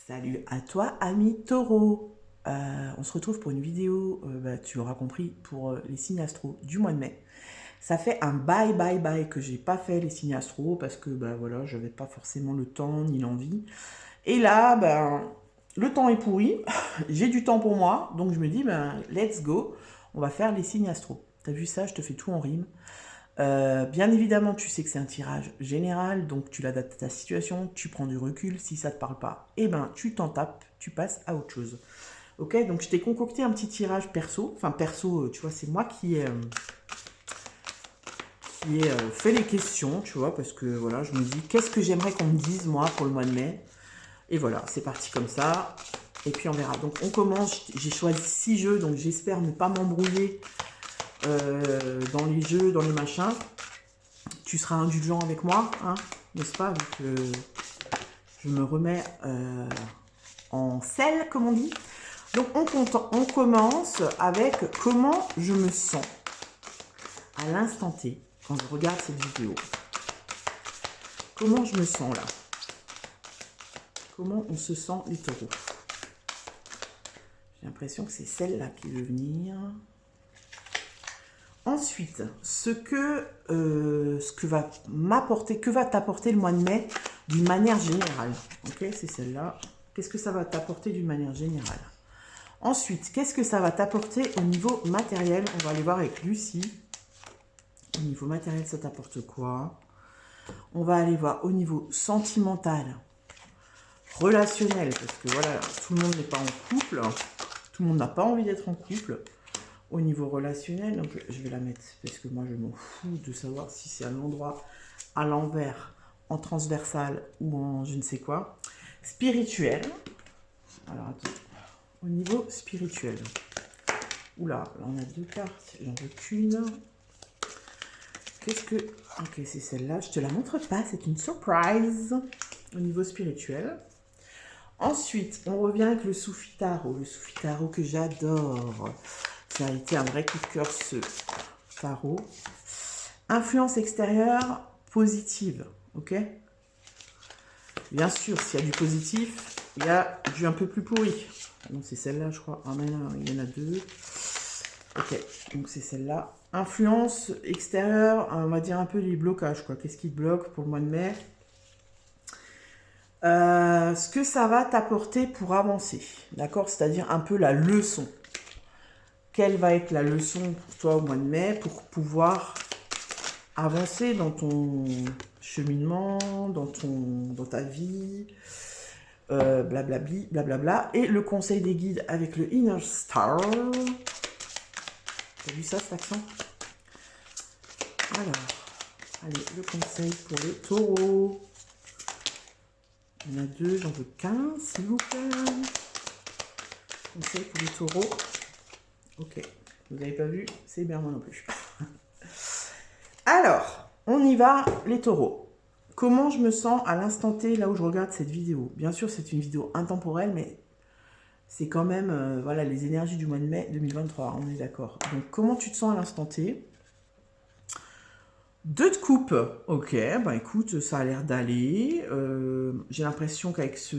Salut à toi, ami taureau. On se retrouve pour une vidéo, tu l'auras compris, pour les signes astro du mois de mai. Ça fait un bye que j'ai pas fait les signes astro parce que voilà, j'avais pas forcément le temps ni l'envie. Et là, le temps est pourri, j'ai du temps pour moi, donc je me dis, let's go, on va faire les signes astro. T'as vu ça, je te fais tout en rime. Bien évidemment, tu sais que c'est un tirage général, donc tu l'adaptes à ta situation, tu prends du recul, si ça te parle pas, tu t'en tapes, tu passes à autre chose. Ok, donc je t'ai concocté un petit tirage perso, enfin perso, tu vois, c'est moi qui ai fait les questions, tu vois, parce que voilà, je me dis, qu'est-ce que j'aimerais qu'on me dise, moi, pour le mois de mai. Et voilà, c'est parti comme ça, et puis on verra. Donc on commence, j'ai choisi 6 jeux, donc j'espère ne pas m'embrouiller dans les jeux, dans les machins. Tu seras indulgent avec moi, hein, n'est-ce pas, vu que je me remets en selle, comme on dit. Donc on commence avec comment je me sens à l'instant T quand je regarde cette vidéo. Comment je me sens là? Comment on se sent les taureaux? J'ai l'impression que c'est celle-là qui veut venir. Ensuite, ce que va m'apporter, que va t'apporter le mois de mai d'une manière générale. Ok, c'est celle-là. Qu'est-ce que ça va t'apporter d'une manière générale? Ensuite, qu'est-ce que ça va t'apporter au niveau matériel? On va aller voir avec Lucie. Au niveau matériel, ça t'apporte quoi? On va aller voir au niveau sentimental, relationnel, parce que voilà, tout le monde n'est pas en couple. Tout le monde n'a pas envie d'être en couple. Au niveau relationnel, donc je vais la mettre parce que moi je m'en fous de savoir si c'est à l'endroit, à l'envers, en transversal ou en je ne sais quoi. Spirituel. Alors attends. Au niveau spirituel. Oula, là on a 2 cartes, j'en veux qu'une. Qu'est-ce que... Ok, c'est celle-là, je te la montre pas, c'est une surprise. Au niveau spirituel. Ensuite, on revient avec le Soufi Tarot. Le Soufi Tarot que j'adore. Ça a été un vrai coup de cœur, ce tarot. Influence extérieure positive, ok? Bien sûr, s'il y a du positif, il y a du un peu plus pourri. Donc c'est celle-là, je crois. Ah, mais non, il y en a 2. Ok, donc c'est celle-là. Influence extérieure, on va dire un peu les blocages, quoi. Qu'est-ce qui te bloque pour le mois de mai? Ce que ça va t'apporter pour avancer, d'accord? C'est-à-dire un peu la leçon. Quelle va être la leçon pour toi au mois de mai pour pouvoir avancer dans ton cheminement, dans ta vie, blablabli, blablabla. Et le conseil des guides avec le Inner Star. T'as vu ça, cet accent? Alors, allez, le conseil pour les taureaux. Il y en a 2, j'en veux qu'un, s'il vous plaît. Conseil pour les taureaux. Ok, vous n'avez pas vu, c'est bien moi non plus. Alors, on y va, les taureaux. Comment je me sens à l'instant T, là où je regarde cette vidéo? Bien sûr, c'est une vidéo intemporelle, mais c'est quand même, voilà, les énergies du mois de mai 2023, on est d'accord. Donc, comment tu te sens à l'instant T? 2 de coupe, ok, bah écoute, ça a l'air d'aller. J'ai l'impression qu'avec ce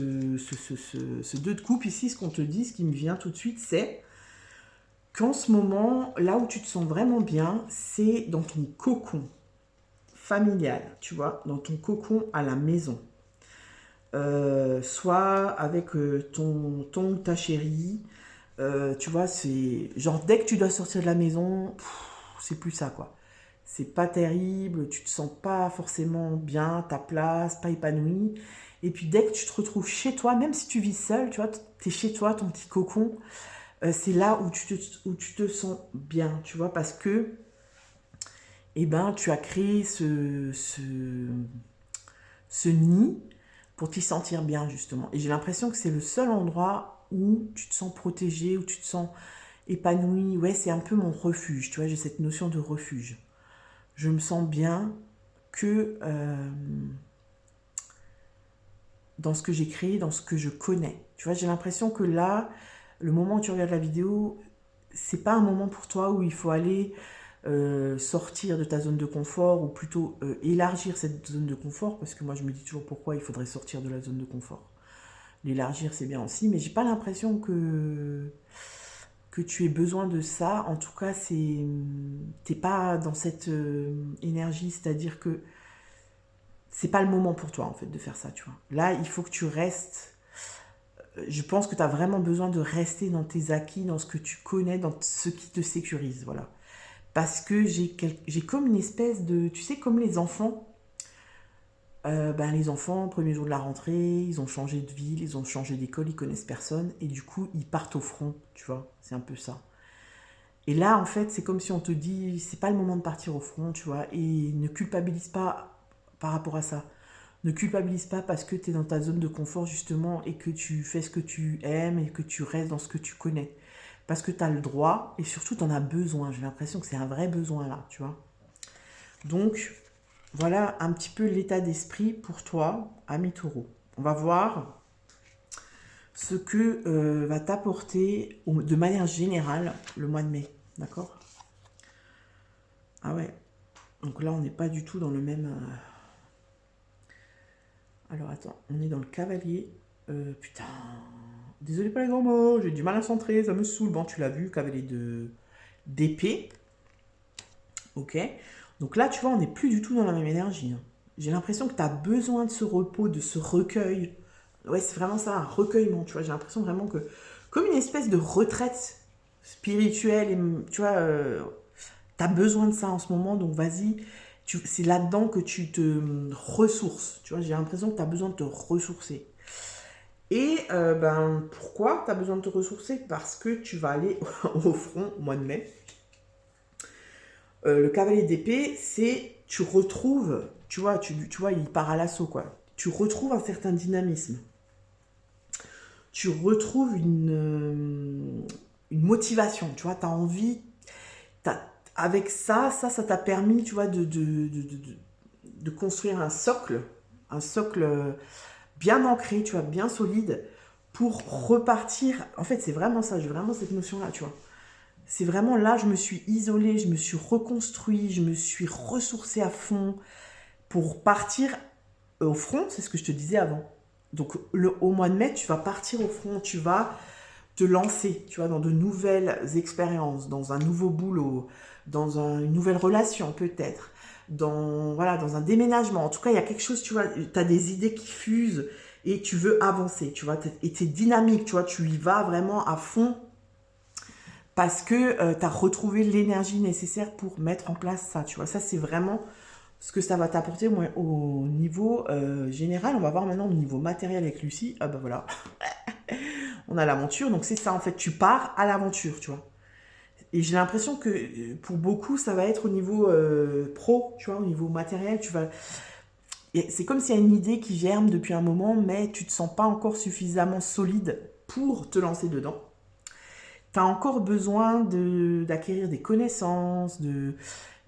2 de coupe ici, ce qu'on te dit, ce qui me vient tout de suite, c'est qu'en ce moment, là où tu te sens vraiment bien, c'est dans ton cocon familial, tu vois, dans ton cocon à la maison. Soit avec ton ou ta chérie, tu vois, c'est genre dès que tu dois sortir de la maison, c'est plus ça, quoi. C'est pas terrible, tu te sens pas forcément bien, ta place, pas épanoui. Et puis dès que tu te retrouves chez toi, même si tu vis seul, tu vois, tu es chez toi, ton petit cocon, c'est là où tu te sens bien, tu vois, parce que eh ben, tu as créé ce nid pour t'y sentir bien, justement. Et j'ai l'impression que c'est le seul endroit où tu te sens protégé, où tu te sens épanoui. Ouais, c'est un peu mon refuge, tu vois, j'ai cette notion de refuge. Je me sens bien que dans ce que j'ai créé, dans ce que je connais. Tu vois, j'ai l'impression que là, le moment où tu regardes la vidéo, c'est pas un moment pour toi où il faut aller sortir de ta zone de confort, ou plutôt élargir cette zone de confort, parce que moi je me dis toujours pourquoi il faudrait sortir de la zone de confort. L'élargir, c'est bien aussi, mais j'ai pas l'impression que tu aies besoin de ça. En tout cas, t'es pas dans cette énergie, c'est-à-dire que c'est pas le moment pour toi, en fait, de faire ça, tu vois. Là, il faut que tu restes. Je pense que tu as vraiment besoin de rester dans tes acquis, dans ce que tu connais, dans ce qui te sécurise, voilà. Parce que j'ai comme une espèce de... Tu sais, comme les enfants. Ben, les enfants, premier jour de la rentrée, ils ont changé de ville, ils ont changé d'école, ils connaissent personne. Et du coup, ils partent au front, tu vois. C'est un peu ça. Et là, en fait, c'est comme si on te dit, c'est pas le moment de partir au front, tu vois. Et ne culpabilise pas par rapport à ça. Ne culpabilise pas parce que tu es dans ta zone de confort, justement, et que tu fais ce que tu aimes et que tu restes dans ce que tu connais. Parce que tu as le droit et surtout, tu en as besoin. J'ai l'impression que c'est un vrai besoin là, tu vois. Donc, voilà un petit peu l'état d'esprit pour toi, ami taureau. On va voir ce que va t'apporter de manière générale le mois de mai. D'accord? Ah ouais. Donc là, on n'est pas du tout dans le même... Alors attends, on est dans le cavalier. Putain. Désolé pour les grands mots, j'ai du mal à centrer, ça me saoule. Bon, tu l'as vu, cavalier d'épée. Ok. Donc là, tu vois, on n'est plus du tout dans la même énergie, hein. J'ai l'impression que tu as besoin de ce repos, de ce recueil. Ouais, c'est vraiment ça, un recueillement, tu vois. J'ai l'impression vraiment que... Comme une espèce de retraite spirituelle, et, tu vois, tu as besoin de ça en ce moment, donc vas-y. C'est là-dedans que tu te ressources. Tu vois, j'ai l'impression que tu as besoin de te ressourcer. Et ben, pourquoi tu as besoin de te ressourcer? Parce que tu vas aller au front au mois de mai. Le cavalier d'épée, c'est tu retrouves, tu vois, il part à l'assaut, quoi. Tu retrouves un certain dynamisme. Tu retrouves une motivation, tu vois, tu as envie, avec ça t'a permis, tu vois, de construire un socle bien ancré, tu vois, bien solide, pour repartir. En fait, c'est vraiment ça, j'ai vraiment cette notion-là, tu vois. C'est vraiment là, je me suis isolée, je me suis reconstruit, je me suis ressourcée à fond pour partir au front, c'est ce que je te disais avant. Donc au mois de mai, tu vas partir au front, tu vas te lancer, tu vois, dans de nouvelles expériences, dans un nouveau boulot, une nouvelle relation peut-être, voilà, dans un déménagement. En tout cas, il y a quelque chose, tu vois, tu as des idées qui fusent et tu veux avancer, tu vois, et tu es dynamique, tu vois, tu y vas vraiment à fond parce que tu as retrouvé l'énergie nécessaire pour mettre en place ça, tu vois. Ça, c'est vraiment ce que ça va t'apporter au niveau général. On va voir maintenant au niveau matériel avec Lucie. Ah bah voilà, on a l'aventure, donc c'est ça en fait, tu pars à l'aventure, tu vois. Et j'ai l'impression que pour beaucoup, ça va être au niveau pro, tu vois, au niveau matériel, tu vas... C'est comme s'il y a une idée qui germe depuis un moment, mais tu te sens pas encore suffisamment solide pour te lancer dedans. Tu as encore besoin d'acquérir des connaissances,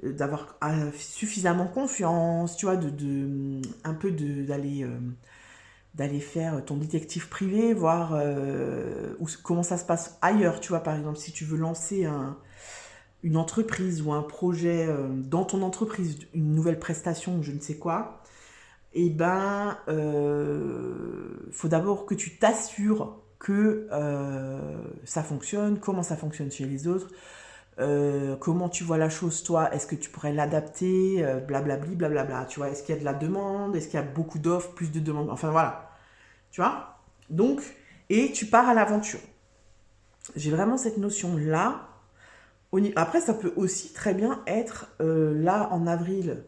d'avoir suffisamment confiance, tu vois, un peu d'aller faire ton détective privé, voir comment ça se passe ailleurs, tu vois, par exemple, si tu veux lancer une entreprise ou un projet dans ton entreprise, une nouvelle prestation, je ne sais quoi, eh ben, faut d'abord que tu t'assures que ça fonctionne, comment ça fonctionne chez les autres, comment tu vois la chose toi, est-ce que tu pourrais l'adapter, blablabli, blablabla, tu vois, est-ce qu'il y a de la demande, est-ce qu'il y a beaucoup d'offres, plus de demandes, enfin voilà, tu vois. Donc, et tu pars à l'aventure. J'ai vraiment cette notion-là. Après, ça peut aussi très bien être là en avril.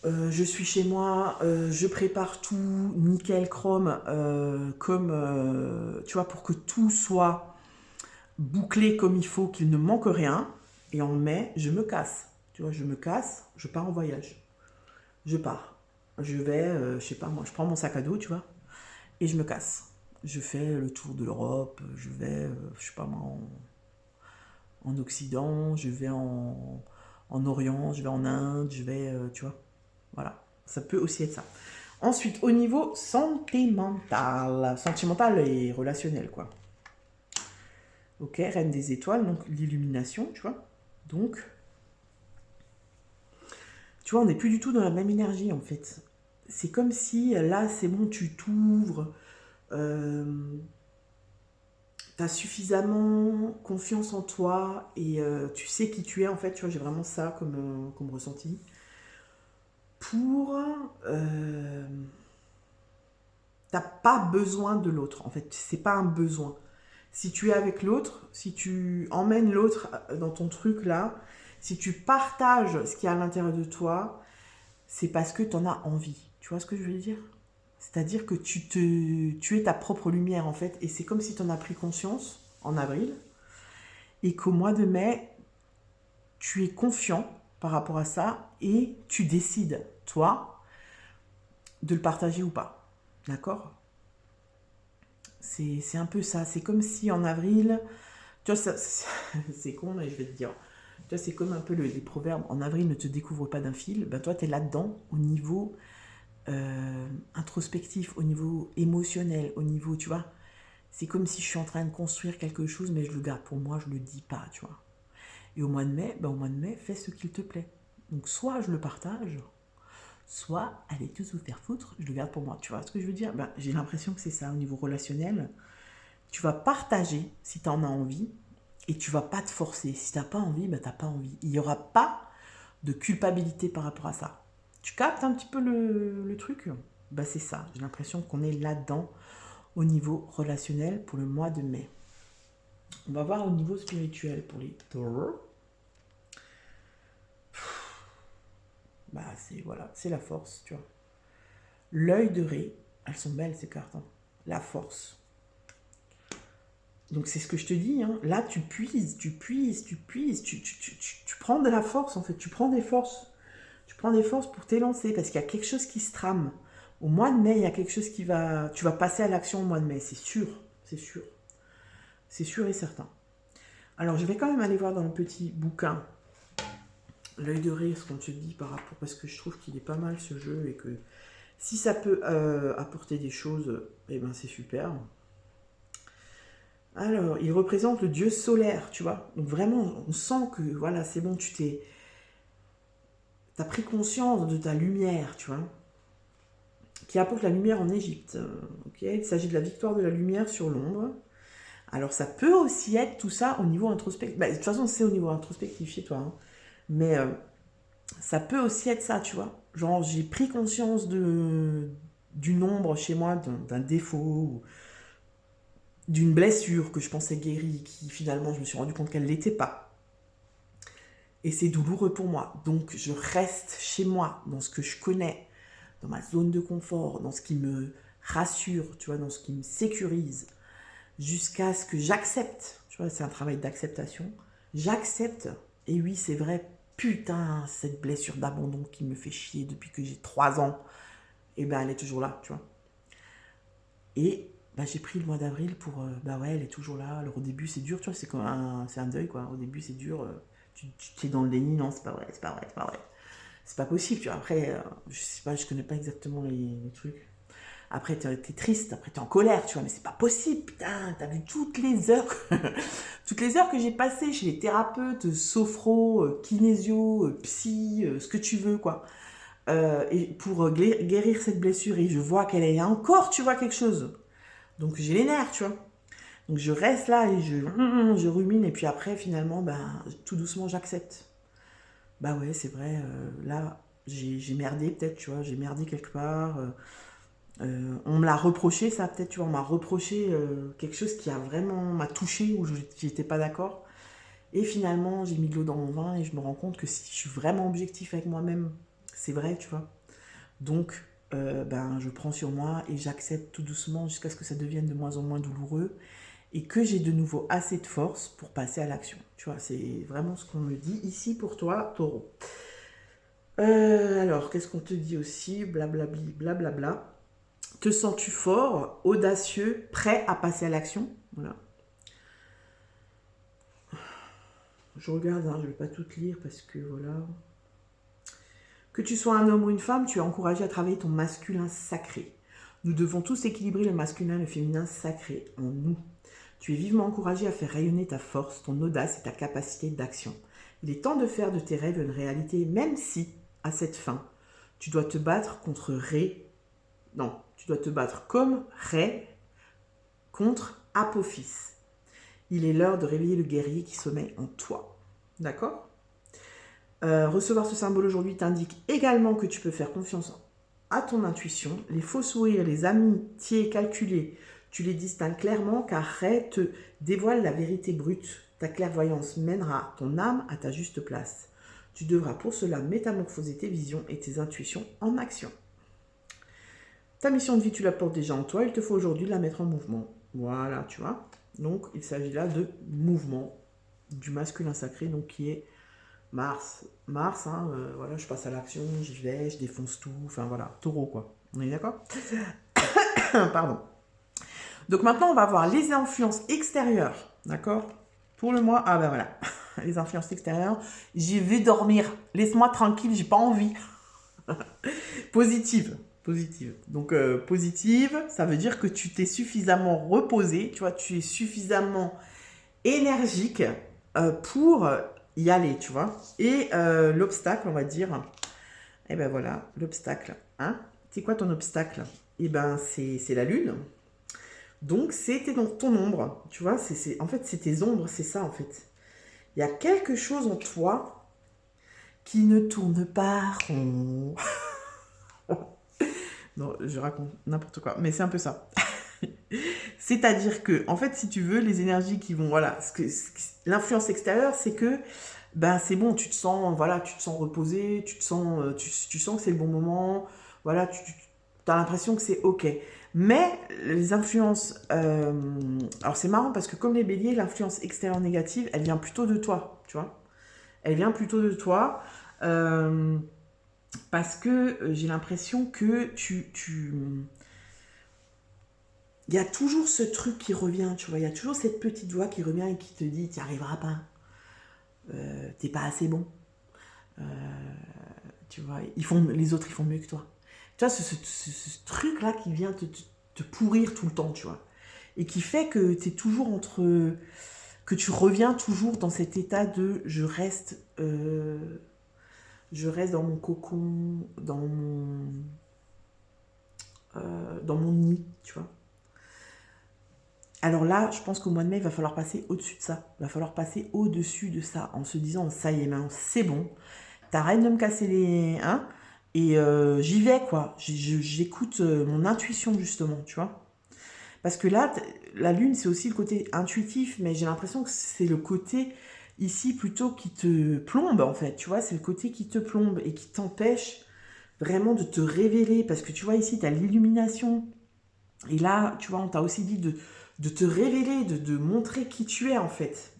Je suis chez moi, je prépare tout nickel chrome, comme tu vois, pour que tout soit bouclé comme il faut, qu'il ne manque rien. Et en mai, je me casse. Tu vois, je me casse, je pars en voyage. Je pars. Je vais, je sais pas moi, je prends mon sac à dos, tu vois, et je me casse. Je fais le tour de l'Europe, je vais, je sais pas moi, en Occident, je vais en Orient, je vais en Inde, je vais, tu vois, voilà. Ça peut aussi être ça. Ensuite, au niveau sentimental et relationnel, quoi. Ok, Reine des étoiles, donc l'illumination, tu vois. Donc, tu vois, on n'est plus du tout dans la même énergie, en fait. C'est comme si, là, c'est bon, tu t'ouvres, Tu as suffisamment confiance en toi et tu sais qui tu es, en fait, tu vois, j'ai vraiment ça comme ressenti. Pour... t'as pas besoin de l'autre, en fait, c'est pas un besoin. Si tu es avec l'autre, si tu emmènes l'autre dans ton truc là, si tu partages ce qu'il y a à l'intérieur de toi, c'est parce que tu en as envie. Tu vois ce que je veux dire? C'est-à-dire que tu es ta propre lumière en fait, et c'est comme si tu en as pris conscience en avril, et qu'au mois de mai, tu es confiant par rapport à ça, et tu décides, toi, de le partager ou pas. D'accord? C'est un peu ça. C'est comme si en avril, tu vois, c'est con, mais je vais te dire. Tu vois, c'est comme un peu les proverbes. En avril, ne te découvre pas d'un fil. Ben, toi, tu es là-dedans au niveau introspectif, au niveau émotionnel, au niveau, tu vois. C'est comme si je suis en train de construire quelque chose, mais je le garde pour moi, je le dis pas, tu vois. Et au mois de mai, ben, au mois de mai, fais ce qu'il te plaît. Donc, soit je le partage, soit, allez tous vous faire foutre, je le garde pour moi. Tu vois ce que je veux dire? Ben, j'ai l'impression que c'est ça au niveau relationnel. Tu vas partager si tu en as envie et tu vas pas te forcer. Si tu n'as pas envie, ben, tu n'as pas envie. Il n'y aura pas de culpabilité par rapport à ça. Tu captes un petit peu le truc? Ben, c'est ça. J'ai l'impression qu'on est là-dedans au niveau relationnel pour le mois de mai. On va voir au niveau spirituel pour les taureaux. Bah, c'est voilà, c'est la force, tu vois. L'œil de Ré, elles sont belles ces cartes. Hein. La force. Donc c'est ce que je te dis, hein. Là tu puises, tu prends de la force en fait, tu prends des forces. Tu prends des forces pour t'élancer parce qu'il y a quelque chose qui se trame. Au mois de mai, il y a quelque chose qui va... Tu vas passer à l'action au mois de mai, c'est sûr, c'est sûr. C'est sûr et certain. Alors je vais quand même aller voir dans le petit bouquin l'œil de Ré, ce qu'on te dit par rapport... Parce que je trouve qu'il est pas mal ce jeu et que si ça peut apporter des choses, eh ben c'est super. Alors, il représente le dieu solaire, tu vois. Donc vraiment, on sent que, voilà, c'est bon, t'as pris conscience de ta lumière, tu vois, qui apporte la lumière en Égypte. Ok, il s'agit de la victoire de la lumière sur l'ombre. Alors, ça peut aussi être tout ça au niveau introspectif. Bah, de toute façon, c'est au niveau introspectif chez toi. Hein. Mais ça peut aussi être ça, tu vois. Genre, j'ai pris conscience d'une ombre chez moi, d'un défaut, d'une blessure que je pensais guérie, qui finalement, je me suis rendu compte qu'elle ne l'était pas. Et c'est douloureux pour moi. Donc, je reste chez moi, dans ce que je connais, dans ma zone de confort, dans ce qui me rassure, tu vois, dans ce qui me sécurise, jusqu'à ce que j'accepte. Tu vois, c'est un travail d'acceptation. J'accepte. Et oui, c'est vrai, putain, cette blessure d'abandon qui me fait chier depuis que j'ai 3 ans, et ben elle est toujours là, tu vois. Et bah, j'ai pris le mois d'avril pour, bah ouais, elle est toujours là. Alors au début, c'est dur, tu vois, c'est comme c'est un deuil, quoi. Au début, c'est dur. Tu es dans le déni, non, c'est pas vrai, c'est pas vrai, c'est pas vrai. C'est pas possible, tu vois. Après, je sais pas, je connais pas exactement les trucs. Après, t'es triste, après, t'es en colère, tu vois, mais c'est pas possible, putain, t'as vu toutes les heures, toutes les heures que j'ai passées chez les thérapeutes, sophro, kinésio, psy, ce que tu veux, quoi. Et pour guérir cette blessure, et je vois qu'elle est encore, tu vois, quelque chose. Donc j'ai les nerfs, tu vois. Donc je reste là et je rumine, et puis après, finalement, ben, tout doucement, j'accepte. Bah ouais, c'est vrai, là, j'ai merdé peut-être, tu vois, j'ai merdé quelque part. On me l'a reproché, ça peut-être, tu vois, on m'a reproché quelque chose qui a vraiment m'a touché, où j'étais pas d'accord. Et finalement, j'ai mis de l'eau dans mon vin et je me rends compte que si je suis vraiment objectif avec moi-même, c'est vrai, tu vois. Donc, ben, je prends sur moi et j'accepte tout doucement jusqu'à ce que ça devienne de moins en moins douloureux et que j'ai de nouveau assez de force pour passer à l'action. Tu vois, c'est vraiment ce qu'on me dit ici pour toi, taureau. Alors, qu'est-ce qu'on te dit aussi? Blablabli, blablabla. Te sens-tu fort, audacieux, prêt à passer à l'action? Voilà. Je regarde, hein, je ne vais pas tout lire parce que voilà. Que tu sois un homme ou une femme, tu es encouragé à travailler ton masculin sacré. Nous devons tous équilibrer le masculin et le féminin sacré en nous. Tu es vivement encouragé à faire rayonner ta force, ton audace et ta capacité d'action. Il est temps de faire de tes rêves une réalité, même si, à cette fin, tu dois te battre contre Ré. Non, tu dois te battre comme Ré contre Apophis. Il est l'heure de réveiller le guerrier qui sommeille en toi. D'accord? Recevoir ce symbole aujourd'hui t'indique également que tu peux faire confiance à ton intuition. Les faux sourires, les amitiés calculées, tu les distingues clairement car Ré te dévoile la vérité brute. Ta clairvoyance mènera ton âme à ta juste place. Tu devras pour cela métamorphoser tes visions et tes intuitions en action. Ta mission de vie, tu la portes déjà en toi. Il te faut aujourd'hui la mettre en mouvement. Voilà, tu vois. Donc, il s'agit là de mouvement du masculin sacré, donc qui est Mars. Mars, hein, voilà, je passe à l'action, j'y vais, je défonce tout. Enfin, voilà, taureau, quoi. On est d'accord? Pardon. Donc, maintenant, on va voir les influences extérieures. D'accord? Pour le mois, ah ben voilà. Les influences extérieures. J'y vais dormir. Laisse-moi tranquille, j'ai pas envie. Positive. Positive. Donc, positive, ça veut dire que tu t'es suffisamment reposé, tu vois, tu es suffisamment énergique pour y aller, tu vois. Et l'obstacle, on va dire, eh ben voilà, l'obstacle. Hein? C'est quoi ton obstacle? Eh ben, c'est la lune. Donc, c'était ton ombre, tu vois. En fait, c'est tes ombres, c'est ça, en fait. Il y a quelque chose en toi qui ne tourne pas rond. Non, je raconte n'importe quoi, mais c'est un peu ça. C'est-à-dire que, en fait, si tu veux, les énergies qui vont, voilà, l'influence extérieure, c'est que, ben, c'est bon, tu te sens, voilà, tu te sens reposé, tu te sens, tu sens que c'est le bon moment, voilà, tu as l'impression que c'est ok. Mais les influences, alors c'est marrant parce que comme les béliers, l'influence extérieure négative, elle vient plutôt de toi, tu vois. Elle vient plutôt de toi. Parce que j'ai l'impression que il y a toujours ce truc qui revient, tu vois. Il y a toujours cette petite voix qui revient et qui te dit, tu n'y arriveras pas. T'es pas assez bon. Tu vois, les autres, ils font mieux que toi. Tu vois, ce truc-là qui vient te pourrir tout le temps, tu vois. Et qui fait que tu es toujours que tu reviens toujours dans cet état de je reste dans mon cocon, dans mon nid, tu vois. Alors là, je pense qu'au mois de mai, il va falloir passer au-dessus de ça. Il va falloir passer au-dessus de ça en se disant, ça y est, maintenant, c'est bon. T'arrêtes de me casser les... Hein, et j'y vais, quoi. J'écoute mon intuition, justement, tu vois. Parce que là, la lune, c'est aussi le côté intuitif, mais j'ai l'impression que c'est le côté, ici, plutôt qui te plombe, en fait. Tu vois, c'est le côté qui te plombe et qui t'empêche vraiment de te révéler. Parce que tu vois, ici, tu as l'illumination. Et là, tu vois, on t'a aussi dit de te révéler, de montrer qui tu es, en fait.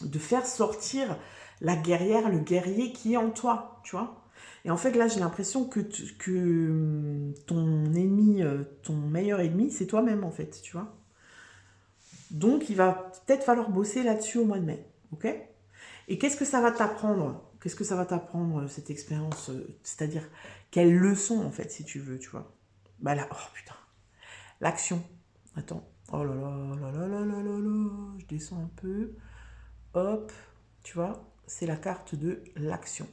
De faire sortir la guerrière, le guerrier qui est en toi, tu vois. Et en fait, là, j'ai l'impression que ton ennemi, ton meilleur ennemi, c'est toi-même, en fait, tu vois. Donc, il va peut-être falloir bosser là-dessus au mois de mai, ok? Et qu'est-ce que ça va t'apprendre? Qu'est-ce que ça va t'apprendre, cette expérience? C'est-à-dire, quelle leçon, en fait, si tu veux, tu vois? Bah là, oh putain, l'action. Attends, oh là là là là là là là là, je descends un peu. Hop, tu vois, c'est la carte de l'action.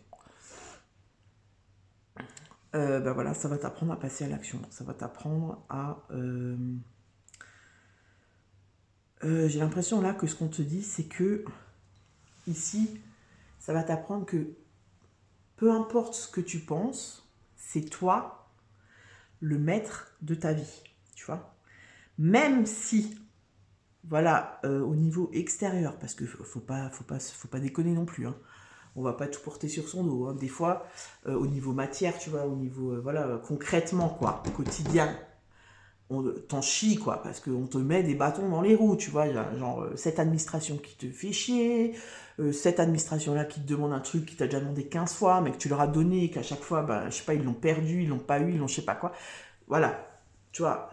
Ben voilà, ça va t'apprendre à passer à l'action. Ça va t'apprendre à... j'ai l'impression là que ce qu'on te dit, c'est que ici, ça va t'apprendre que peu importe ce que tu penses, c'est toi le maître de ta vie, tu vois. Même si, voilà, au niveau extérieur, parce que faut pas déconner non plus, hein. On va pas tout porter sur son dos, hein. Des fois, au niveau matière, tu vois, au niveau, voilà, concrètement, quoi, au quotidien, on t'en chie, quoi, parce qu'on te met des bâtons dans les roues, tu vois, genre, cette administration qui te fait chier, cette administration-là qui te demande un truc qui t'a déjà demandé 15 fois, mais que tu leur as donné, qu'à chaque fois, bah, je sais pas, ils l'ont perdu, ils l'ont pas eu, ils l'ont je sais pas quoi. Voilà, tu vois,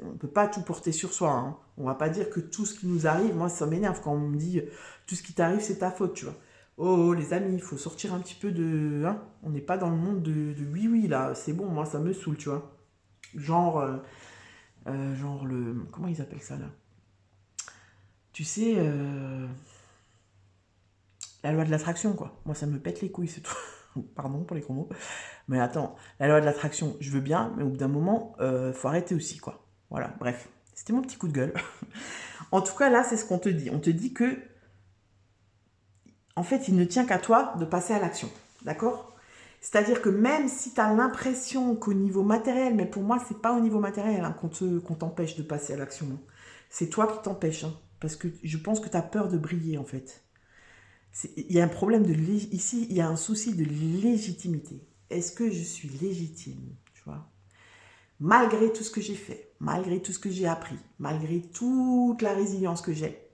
on peut pas tout porter sur soi, hein. On va pas dire que tout ce qui nous arrive, moi, ça m'énerve quand on me dit, tout ce qui t'arrive, c'est ta faute, tu vois. Oh, les amis, il faut sortir un petit peu de... Hein, on n'est pas dans le monde de oui-oui, là, c'est bon, moi, ça me saoule, tu vois. Genre... genre le... Comment ils appellent ça, là? Tu sais, la loi de l'attraction, quoi. Moi, ça me pète les couilles, c'est tout. Pardon pour les gros mots. Mais attends, la loi de l'attraction, je veux bien, mais au bout d'un moment, faut arrêter aussi, quoi. Voilà, bref. C'était mon petit coup de gueule. En tout cas, là, c'est ce qu'on te dit. On te dit que, en fait, il ne tient qu'à toi de passer à l'action. D'accord? C'est-à-dire que même si tu as l'impression qu'au niveau matériel, mais pour moi, c'est pas au niveau matériel hein, qu'on t'empêche de passer à l'action. Hein. C'est toi qui t'empêches. Hein, parce que je pense que tu as peur de briller, en fait. Il y a un problème de... Ici, il y a un souci de légitimité. Est-ce que je suis légitime? Tu vois? Malgré tout ce que j'ai fait, malgré tout ce que j'ai appris, malgré toute la résilience que j'ai,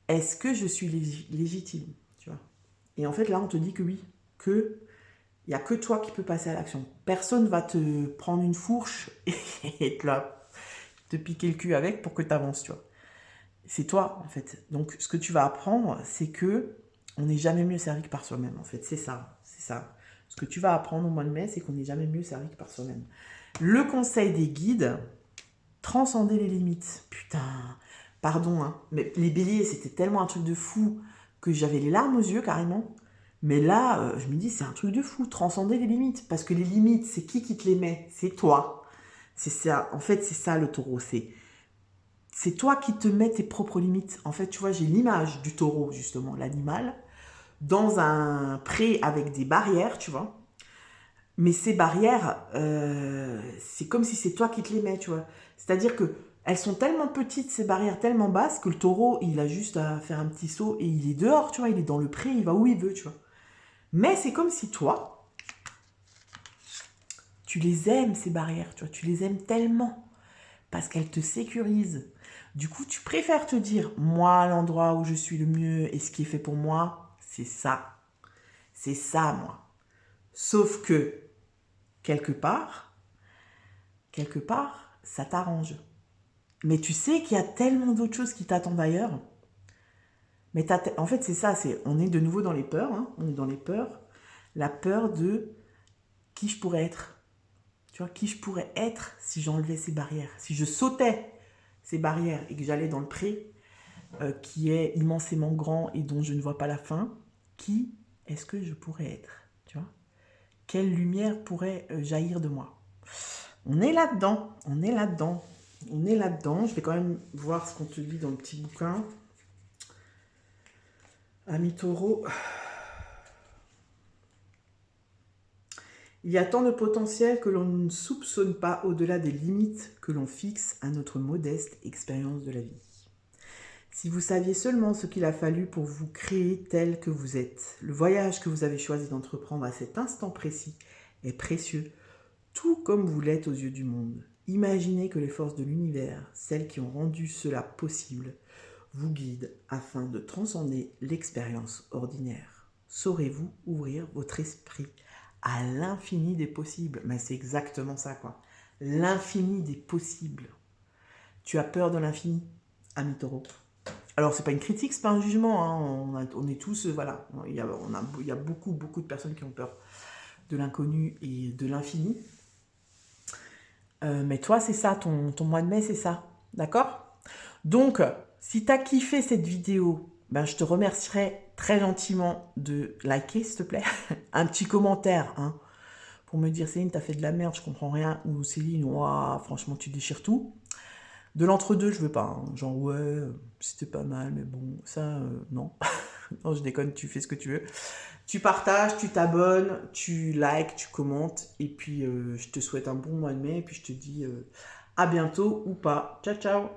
est-ce que je suis légitime, tu vois? Et en fait, là, on te dit que oui, que il n'y a que toi qui peux passer à l'action. Personne va te prendre une fourche et te piquer le cul avec pour que tu avances, tu vois. C'est toi, en fait. Donc, ce que tu vas apprendre, c'est que on n'est jamais mieux servi que par soi-même, en fait. C'est ça, c'est ça. Ce que tu vas apprendre au mois de mai, c'est qu'on n'est jamais mieux servi que par soi-même. Le conseil des guides, transcender les limites. Putain, pardon, hein, mais les béliers, c'était tellement un truc de fou que j'avais les larmes aux yeux, carrément. Mais là, je me dis, c'est un truc de fou, transcender les limites. Parce que les limites, c'est qui te les met? C'est toi. C'est ça, en fait, c'est ça le taureau. C'est toi qui te mets tes propres limites. En fait, tu vois, j'ai l'image du taureau, justement, l'animal, dans un pré avec des barrières, tu vois. Mais ces barrières, c'est comme si c'est toi qui te les mets, tu vois. C'est-à-dire que elles sont tellement petites, ces barrières tellement basses, que le taureau, il a juste à faire un petit saut et il est dehors, tu vois. Il est dans le pré, il va où il veut, tu vois. Mais c'est comme si toi, tu les aimes, ces barrières, tu vois. Tu les aimes tellement parce qu'elles te sécurisent. Du coup, tu préfères te dire, moi, l'endroit où je suis le mieux et ce qui est fait pour moi, c'est ça. C'est ça, moi. Sauf que, quelque part, ça t'arrange. Mais tu sais qu'il y a tellement d'autres choses qui t'attendent ailleurs. Mais en fait, c'est ça, on est de nouveau dans les peurs. Hein, on est dans les peurs. La peur de qui je pourrais être. Tu vois, qui je pourrais être si j'enlevais ces barrières. Si je sautais ces barrières et que j'allais dans le pré, qui est immensément grand et dont je ne vois pas la fin, qui est-ce que je pourrais être? Tu vois? Quelle lumière pourrait jaillir de moi? On est là-dedans, on est là-dedans, on est là-dedans. Je vais quand même voir ce qu'on te dit dans le petit bouquin. Ami taureau. Il y a tant de potentiel que l'on ne soupçonne pas au-delà des limites que l'on fixe à notre modeste expérience de la vie. Si vous saviez seulement ce qu'il a fallu pour vous créer tel que vous êtes, le voyage que vous avez choisi d'entreprendre à cet instant précis est précieux, tout comme vous l'êtes aux yeux du monde. Imaginez que les forces de l'univers, celles qui ont rendu cela possible, vous guident afin de transcender l'expérience ordinaire. Saurez-vous ouvrir votre esprit à l'infini des possibles? Mais c'est exactement ça, quoi. L'infini des possibles. Tu as peur de l'infini, ami taureau? Alors, c'est pas une critique, c'est pas un jugement. Hein. On est tous, voilà. Il y a beaucoup de personnes qui ont peur de l'inconnu et de l'infini. Mais toi, c'est ça, ton mois de mai, c'est ça. D'accord? Donc, si tu as kiffé cette vidéo, ben, je te remercierai très gentiment de liker, s'il te plaît. Un petit commentaire, hein, pour me dire, Céline, t'as fait de la merde, je comprends rien. Ou Céline, ouah, franchement, tu déchires tout. De l'entre-deux, je veux pas. Hein. Genre, ouais, c'était pas mal, mais bon, ça, non. Non, je déconne, tu fais ce que tu veux. Tu partages, tu t'abonnes, tu likes, tu commentes. Et puis, je te souhaite un bon mois de mai. Et puis, je te dis à bientôt ou pas. Ciao, ciao.